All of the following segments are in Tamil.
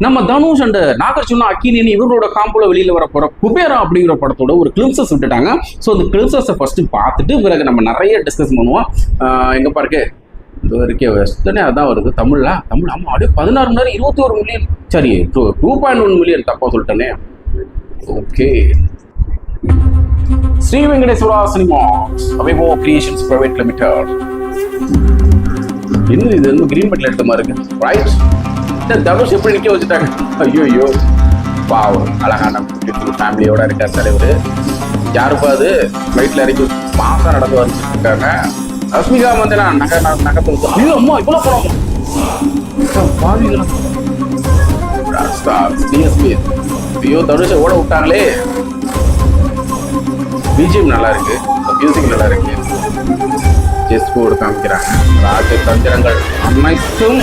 நம்ம தனுஷ் அண்ட் நாகார்ஜுனா அக்கினேனி இவரோட காம்போல வெளியில வர போற குபேரா அப்படிங்கிற படத்தோட ஒரு கிளிம்சஸ் விட்டுட்டாங்க. ஸோ அந்த கிளிம்சஸை ஃபர்ஸ்ட் பார்த்துட்டு பிறகு நம்ம நிறைய டிஸ்கஸ் பண்ணுவோம். எங்க பாருங்க இது வரைக்கும் வெஸ்டர்னே அதான் வருது. தமிழ் ஆமா அப்படியே 16 மணி நேரம் 21 மில்லியன், சரி 2.1 மில்லியன் தப்பா சொல்லிட்டேனே. ஓகே, ஸ்ரீ வெங்கடேஸ்வரா சினிமாஸ் அவேவோ கிரியேஷன்ஸ் பிரைவேட் லிமிடெட். இன்னும் இது வந்து கிரீன் பெட்ல எடுத்த மாதிரி இருக்கு, ரைட்? தனுஷ் எப்படி நிக்க வச்சுட்டாங்க. ஐயோ பாவம், அழகான ஃபேமிலியோட இருக்கார் தலைவர். யாருப்பா அது ஃப்ளைட்ல இறக்கி மாசம் நடந்து வந்துட்டு இருக்காங்க. ரஷ்மிகா மந்தனா நகத்தை வச்சு ஐயோ அம்மா இவ்வளோ போறோம் டிஎஸ்பி. ஐயோ தனுஷை ஓட விட்டாங்களே. பிஜிஎம் நல்லா இருக்கு, மியூசிக் நல்லா இருக்கு, செஸ் போர்டு காமிக்கிறாங்க, ராஜ தந்திரங்கள் அனைத்தும்.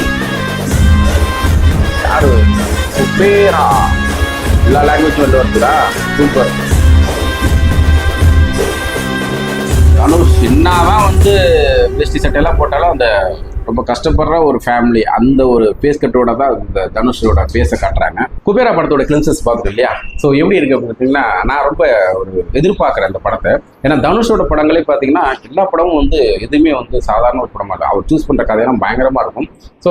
யாரு குபேரா, எல்லா லாங்குவேஜ் வந்து வருதுடா, சூப்பர். தனுஷ் என்னதான் வந்து வேஷ்டி சட்டையெல்லாம் போட்டாலும் அந்த ரொம்ப கஷ்டப்படுற ஒரு ஃபேமிலி, அந்த ஒரு ஃபேஸ் கட்டோட தான் இந்த தனுஷோட ஃபேஸை காட்டுறாங்க. குபேரா படத்தோட கிளிம்சஸ் பார்த்துட்டு இல்லையா? ஸோ எப்படி இருக்கு பார்த்தீங்கன்னா, நான் ரொம்ப ஒரு எதிர்பார்க்குறேன் அந்த படத்தை. ஏன்னா தனுஷோட படங்களே பார்த்தீங்கன்னா எல்லா படமும் வந்து எதுவுமே வந்து சாதாரண ஒரு படம் இல்லை. அவர் சூஸ் பண்ணுற கதையெல்லாம் பயங்கரமாக இருக்கும். ஸோ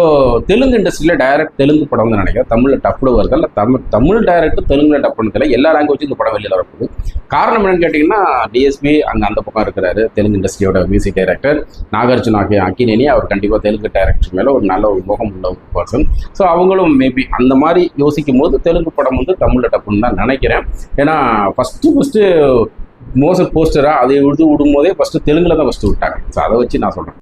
தெலுங்கு இண்டஸ்ட்ரியில் டைரக்ட் தெலுங்கு படம் வந்து நினைக்கிறேன் தமிழில் டப்புடு வருது. இல்லை தமிழ் டைரக்ட் தெலுங்குல டப் பண்ணதில்லை, எல்லா லாங்குவேஜும் இந்த படம் வெளியில் வரப்போகுது. காரணம் என்னன்னு கேட்டிங்கன்னா, டிஎஸ்பி அங்கே அந்த பக்கம் இருக்கிறாரு, தெலுங்கு இண்டஸ்ட்ரியோட மியூசிக் டைரக்டர். நாகார்ஜுனா அக்கினேனி அவர் கண்டிப்பாக தெலுங்கு டைரக்டர் மேலே ஒரு நல்ல ஒரு முகம் உள்ள ஒரு பர்சன். ஸோ அவங்களும் மேபி அந்த மாதிரி யோசிக்கும் போது தெலுங்கு படம் வந்து தமிழில் டப்புன்னு தான் நினைக்கிறேன். ஏன்னா ஃபஸ்ட்டு மோசட் போஸ்டராக அதை விடும்போதே ஃபஸ்ட்டு தெலுங்குல தான் ஃபஸ்ட்டு விட்டாங்க. ஸோ அதை வச்சு நான் சொல்கிறேன்.